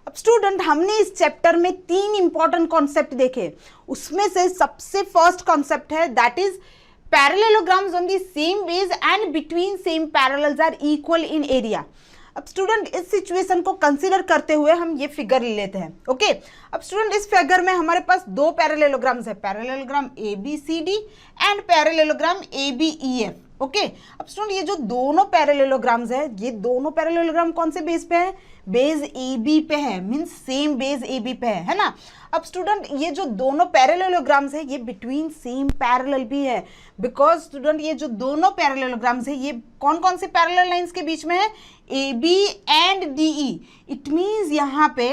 अब स्टूडेंट हमने इस चैप्टर में 3 इंपॉर्टेंट कॉन्सेप्ट देखे, उसमें से सबसे फर्स्ट कॉन्सेप्ट है that is parallelograms on the same base and between same parallels are equal in area. अब स्टूडेंट इस सिचुएशन को कंसीडर करते हुए हम ये फिगर ले लेते हैं। ओके, अब स्टूडेंट इस फिगर में हमारे पास 2 पैरेललोग्राम्स है, parallelogram ABCD and parallelogram ABEF। Okay, अब स्टूडेंट ये जो दोनों पैरेललोग्राम्स है, ये दोनों पैरेललोग्राम कौन से बेस पे है? बेस AB पे है, मींस सेम बेस AB पे है ना। अब स्टूडेंट ये जो दोनों पैरेललोग्राम्स है ये बिटवीन सेम पैरेलल भी है, बिकॉज स्टूडेंट ये जो दोनों पैरेललोग्राम्स है ये कौन कौन से पैरेलल लाइंस के बीच में है? AB and DE। It means यहाँ पे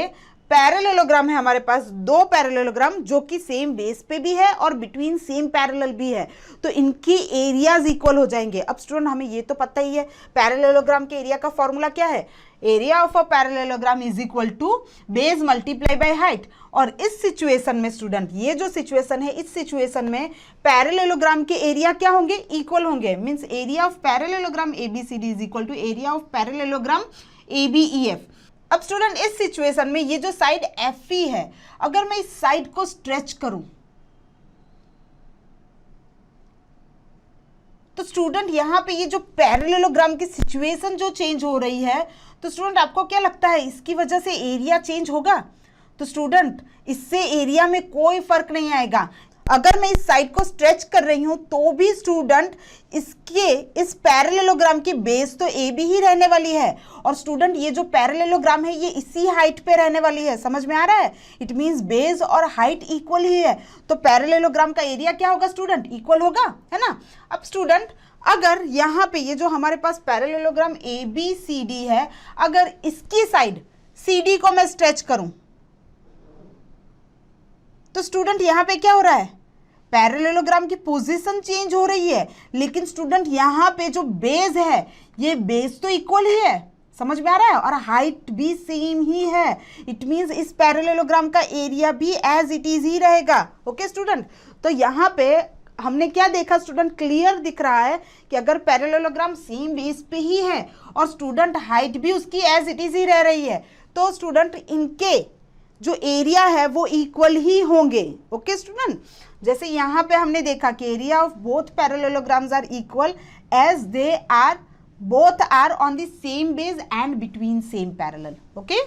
पैरेललोग्राम है हमारे पास 2 पैरेललोग्राम जो कि सेम बेस पे भी है और बिटवीन सेम पैरेलल भी है, तो इनकी एरियाज इक्वल हो जाएंगे। अब स्टूडेंट हमें ये तो पता ही है पैरेललोग्राम के एरिया का फॉर्मूला क्या है? Area of a parallelogram is equal to base multiply by height. और इस सिचुएशन में स्टूडेंट ये जो सिचुएशन है, इस सिचुएशन में पैरेललोग्राम के एरिया क्या होंगे? इक्वल होंगे, means area of parallelogram ABCD is equal to area of parallelogram ABEF। अब स्टूडेंट इस सिचुएशन में ये जो साइड FE है, अगर मैं इस साइड को स्ट्रेच करूं तो स्टूडेंट यहाँ पे ये जो पैरेललोग्राम की सिचुएशन जो चेंज हो रही है, तो स्टूडेंट आपको क्या लगता है इसकी वजह से एरिया चेंज होगा? तो स्टूडेंट इससे एरिया में कोई फर्क नहीं आएगा। अगर मैं इस साइड को स्ट्रेच कर रही हूं तो भी स्टूडेंट इस पैरेललोग्राम की बेस तो AB ही रहने वाली है, और स्टूडेंट ये जो पैरेललोग्राम है ये इसी हाइट पे रहने वाली है। समझ में आ रहा है? इट मींस बेस और हाइट इक्वल ही है, तो पैरेललोग्राम का एरिया क्या होगा स्टूडेंट? इक्वल होगा, है ना। अब स्टूडेंट अगर यहाँ पे ये जो हमारे पास पैरेललोग्राम ABCD है, अगर इसकी साइड CD को मैं स्ट्रेच करूं तो स्टूडेंट यहाँ पे क्या हो रहा है? पैरेललोग्राम की पोजीशन चेंज हो रही है, लेकिन स्टूडेंट यहाँ पे जो बेस है ये बेस तो इक्वल ही है। समझ में आ रहा है? और हाइट भी सेम ही है। इट मींस इस पैरेललोग्राम का एरिया भी एज इट इज ही रहेगा। ओके स्टूडेंट, तो यहाँ पे हमने क्या देखा स्टूडेंट? क्लियर दिख रहा है कि अगर पैरेललोग्राम सेम बेस पे ही है और स्टूडेंट हाइट भी उसकी एज इट इज ही रह रही है, तो स्टूडेंट इनके जो एरिया है वो इक्वल ही होंगे। ओके स्टूडेंट, जैसे यहाँ पे हमने देखा कि area of both parallelograms are equal as they are both are on the same base and between same parallel. Okay,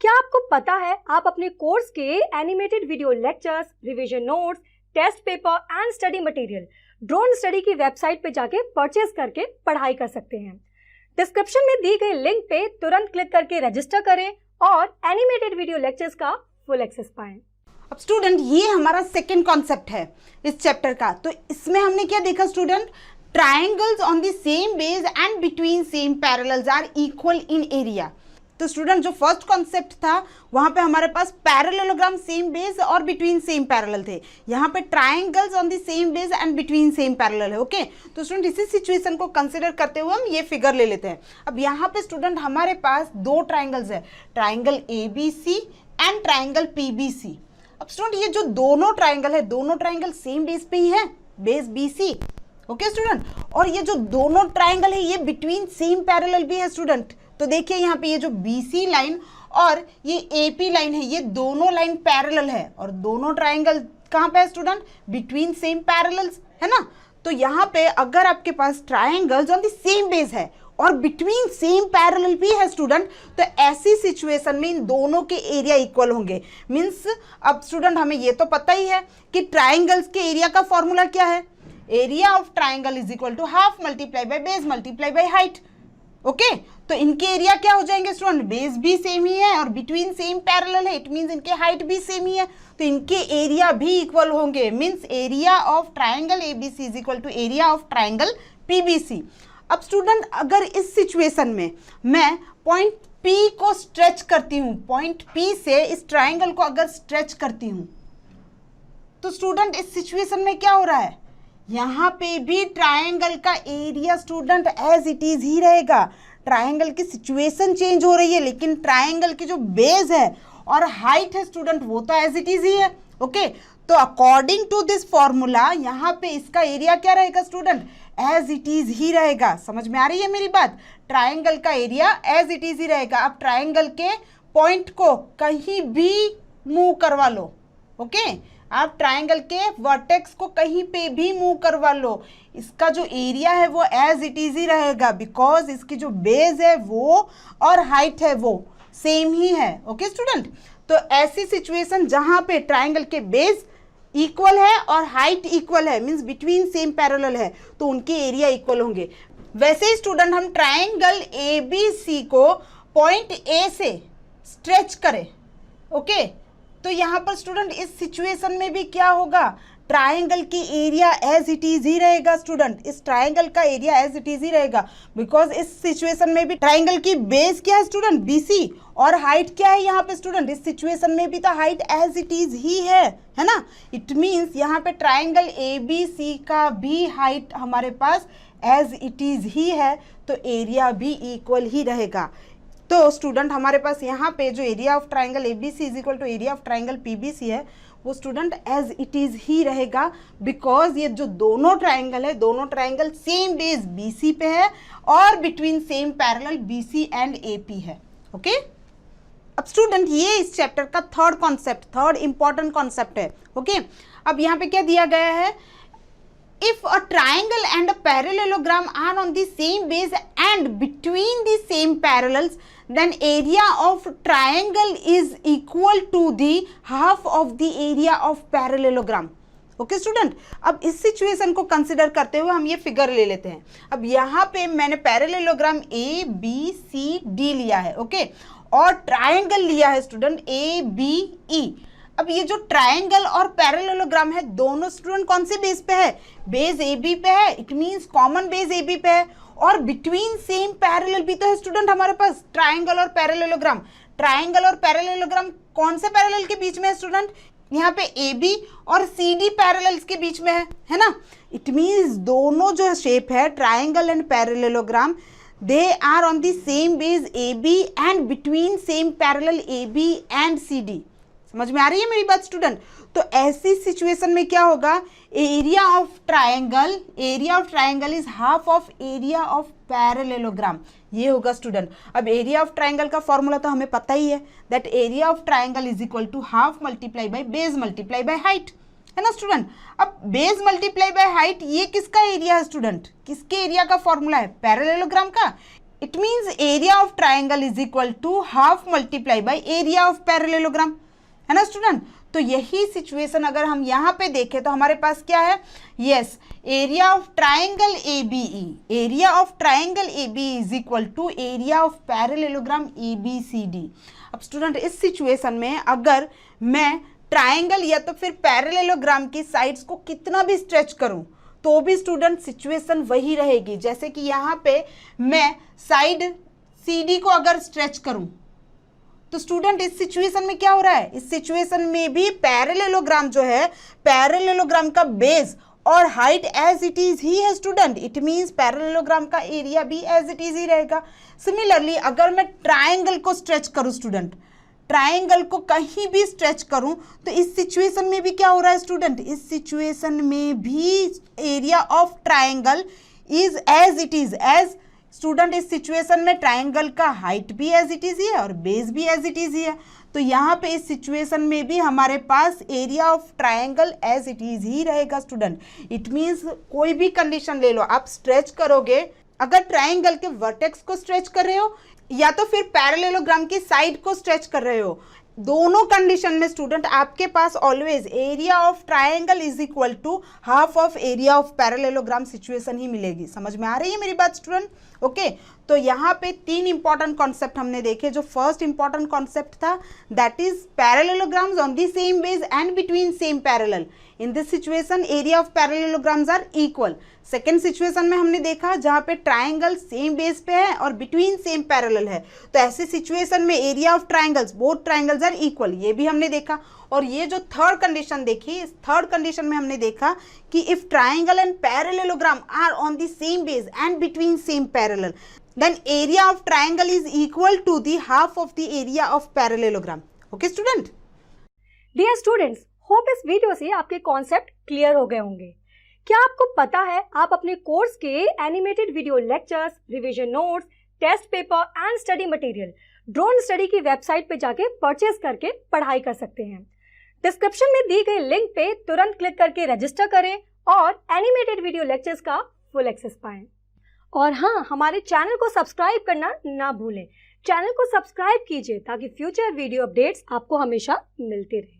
क्या आपको पता है आप अपने कोर्स के animated video lectures, revision notes, test paper and study material drone study की website पे जाके परचेज करके पढ़ाई कर सकते हैं। डिस्क्रिप्शन में दी गई लिंक पे तुरंत क्लिक करके रजिस्टर करें और एनिमेटेड वीडियो लेक्चर्स का फुल एक्सेस पाएं। अब स्टूडेंट ये हमारा सेकेंड कॉन्सेप्ट है इस चैप्टर का, तो इसमें हमने क्या देखा student? Triangles on the same base and between same parallels are equal in area. तो स्टूडेंट जो फर्स्ट कॉन्सेप्ट था वहां पे हमारे पास पैरेललोग्राम सेम बेस और बिटवीन सेम पैरेलल थे, यहाँ पे triangles on the same base and between same parallel है। ओके, तो स्टूडेंट इसी सिचुएशन को कंसीडर करते हुए हम ये फिगर ले लेते हैं। अब यहाँ पे स्टूडेंट हमारे पास 2 ट्राइंगल्स है, triangle ABC and triangle PBC। अब स्टूडेंट ये जो दोनों ट्राइंगल है, दोनों ट्राइंगल सेम बेस पे ही है, बेस BC। ओके स्टूडेंट, और ये जो दोनों ट्राइंगल है ये बिटवीन सेम पैरेलल भी है स्टूडेंट। तो देखिए यहाँ पे ये जो BC लाइन और ये AP लाइन है, ये दोनों लाइन पैरेलल है, और दोनों ट्राइंगल कहाँ पे है स्टूडेंट? बिटवीन सेम पैरेलल्स, है ना। तो यहाँ पे अगर आपके पास triangles on the same base है और बिटवीन सेम पैरेलल भी है स्टूडेंट, तो ऐसी सिचुएशन में इन दोनों के एरिया इक्वल होंगे। मीन्स अब स्टूडेंट हमें ये तो पता ही है कि ट्राइंगल्स के एरिया का फॉर्मूला क्या है? Area of triangle is equal to half multiply by base multiply by height. Okay, तो इनके एरिया क्या हो जाएंगे स्टूडेंट? बेस भी सेम ही है और बिटवीन सेम पैरेलल है, इट मींस इनके हाइट भी सेम ही है, तो इनके एरिया भी इक्वल होंगे। Means area of triangle ABC is equal to area of triangle PBC। अब स्टूडेंट अगर इस सिचुएशन में मैं पॉइंट P को स्ट्रेच करती हूँ, पॉइंट P से इस ट्राइंगल को अगर स्ट्रेच करती हूँ, तो स्टूडेंट इस सिचुएशन में क्या हो रहा है? यहाँ पे भी ट्राइंगल का area student as it is ही रहेगा। ट्राइंगल की सिचुएशन चेंज हो रही है, लेकिन ट्राइंगल की जो बेस है और हाइट है स्टूडेंट वो तो एज इट इज ही है। ओके, तो अकॉर्डिंग टू दिस फॉर्मूला यहाँ पे इसका एरिया क्या रहेगा स्टूडेंट? एज इट इज ही रहेगा। समझ में आ रही है मेरी बात? ट्राइंगल का एरिया एज इट इज ही रहेगा। अब ट्राइंगल के पॉइंट को कहीं भी मूव करवा लो। ओके, आप ट्राइंगल के वर्टेक्स को कहीं पे भी मूव करवा लो, इसका जो एरिया है वो एज इट इज ही रहेगा, बिकॉज इसकी जो बेस है वो और हाइट है वो सेम ही है। ओके स्टूडेंट, तो ऐसी सिचुएशन जहां पे ट्राइंगल के बेस इक्वल है और हाइट इक्वल है, मींस बिटवीन सेम पैरेलल है, तो उनके एरिया इक्वल होंगे। वैसे ही स्टूडेंट हम ट्राइंगल ABC को पॉइंट A से स्ट्रेच करें, ओके, तो यहाँ पर स्टूडेंट इस सिचुएशन में भी क्या होगा, ट्राइंगल की एरिया एज इट इज ही रहेगा स्टूडेंट, इस ट्राइंगल का एरिया एज इट इज ही रहेगा, बिकॉज इस सिचुएशन में भी ट्राइंगल की बेस क्या है स्टूडेंट, BC, और हाइट क्या है यहाँ पे स्टूडेंट, इस सिचुएशन में भी तो हाइट एज इट इज ही है ना। इट मीन्स यहाँ पे ट्राइंगल ABC का भी हाइट हमारे पास एज इट इज ही है, तो एरिया भी इक्वल ही रहेगा। तो स्टूडेंट हमारे पास यहाँ पे जो area of triangle ABC is equal to area of triangle PBC है, वो स्टूडेंट एज इट इज ही रहेगा, बिकॉज ये जो दोनों ट्राइंगल है, दोनों ट्राइंगल सेम बेस BC पे है और between same parallel BC and AP है। ओके, अब स्टूडेंट ये इस चैप्टर का third concept, third important concept है। ओके, अब यहाँ पे क्या दिया गया है, if a triangle and a parallelogram are on the same base and between the same parallels, then area of triangle is equal to the half of the area of parallelogram। Okay student, अब इस situation को consider करते हुए हम ये figure ले लेते हैं। अब यहाँ पे मैंने पैरेललोग्राम ABCD लिया है, ओके, और ट्राइंगल लिया है स्टूडेंट ABE। अब ये जो ट्राइंगल और पैरेललोग्राम है, दोनों स्टूडेंट कौन से बेस पे है, बेस AB पे है, it means common base AB पे है, और बिटवीन सेम पैरेलल भी तो है स्टूडेंट हमारे पास ट्राइंगल और पैरेललोग्राम। ट्राइंगल और पैरेललोग्राम कौन से पैरेलल के बीच में है स्टूडेंट, यहाँ पे AB और CD पैरेलल्स के बीच में है ना। इट मींस दोनों जो शेप है triangle and parallelogram, they are on the same base AB and between same parallel AB and CD। समझ में आ रही है मेरी बात स्टूडेंट। तो ऐसी सिचुएशन में क्या होगा, area of triangle is half of area of parallelogram, ये होगा स्टूडेंट। अब एरिया ऑफ ट्राइंगल का फॉर्मूला तो हमें पता ही है, that area of triangle is equal to half multiply by base multiply by height, है ना स्टूडेंट। अब बेस मल्टीप्लाई बाय हाइट, ये किसका एरिया है स्टूडेंट, किसके एरिया का फॉर्मूला है, पैरेललोग्राम का। It means area of triangle is equal to half multiply by area of parallelogram, है ना स्टूडेंट। तो यही सिचुएशन अगर हम यहाँ पे देखें तो हमारे पास क्या है, yes, area of triangle ABE, area of triangle AB is equal to area of parallelogram ABCD। अब स्टूडेंट इस सिचुएशन में अगर मैं ट्राइंगल या तो फिर पैरेललोग्राम की साइड्स को कितना भी स्ट्रेच करूं तो भी स्टूडेंट सिचुएशन वही रहेगी। जैसे कि यहाँ पे मैं साइड CD को अगर स्ट्रेच करूं तो स्टूडेंट इस सिचुएशन में क्या हो रहा है, इस सिचुएशन में भी पैरेललोग्राम जो है, पैरेललोग्राम का बेस और हाइट एज इट इज ही है स्टूडेंट। इट मींस पैरेललोग्राम का एरिया भी एज इट इज ही रहेगा। सिमिलरली अगर मैं ट्राइंगल को स्ट्रेच करूं स्टूडेंट, ट्राइंगल को कहीं भी स्ट्रेच करूं तो इस सिचुएशन में भी क्या हो रहा है स्टूडेंट, इस सिचुएशन में भी area of triangle is as it is, as student इस सिचुएशन में ट्राइंगल का हाइट भी एज इट इज ही है और बेस भी एज इट इज ही है। तो यहाँ पे इस सिचुएशन में भी हमारे पास area of triangle as it is ही रहेगा स्टूडेंट। इट मीन्स कोई भी कंडीशन ले लो, आप स्ट्रेच करोगे, अगर ट्राइंगल के वर्टेक्स को स्ट्रेच कर रहे हो या तो फिर पैरेललोग्राम की साइड को स्ट्रेच कर रहे हो, दोनों कंडीशन में स्टूडेंट आपके पास always area of triangle is equal to half of area of parallelogram situation ही मिलेगी। समझ में आ रही है मेरी बात स्टूडेंट। ओके, तो यहाँ पे तीन इंपॉर्टेंट कॉन्सेप्ट हमने देखे। जो फर्स्ट इंपॉर्टेंट कॉन्सेप्ट था that is parallelograms on the same base and between same parallel. In this situation area of parallelograms are equal. Second situation में हमने देखा जहाँ पे ट्राइंगल सेम बेस पे है और बिटवीन सेम पैरेलल है, तो ऐसे सिचुएशन में area of triangles, both triangles are equal, ये भी हमने देखा। और ये जो थर्ड कंडीशन देखी, इस थर्ड कंडीशन में हमने देखा कि if triangle and parallelogram are on the same base and between same parallel, then area of triangle is equal to the half of the area of parallelogram. Okay student? Dear students, hope इस video से आपके concept clear हो गए होंगे। क्या आपको पता है आप अपने कोर्स के animated video lectures, revision notes, test paper and study material drone study की वेबसाइट पे जाके परचेज करके पढ़ाई कर सकते हैं। डिस्क्रिप्शन में दी गई लिंक पे तुरंत क्लिक करके रजिस्टर करें और एनिमेटेड वीडियो लेक्चर्स का फुल एक्सेस पाएं। और हाँ, हमारे चैनल को सब्सक्राइब करना ना भूलें। चैनल को सब्सक्राइब कीजिए ताकि फ्यूचर वीडियो अपडेट्स आपको हमेशा मिलते रहें।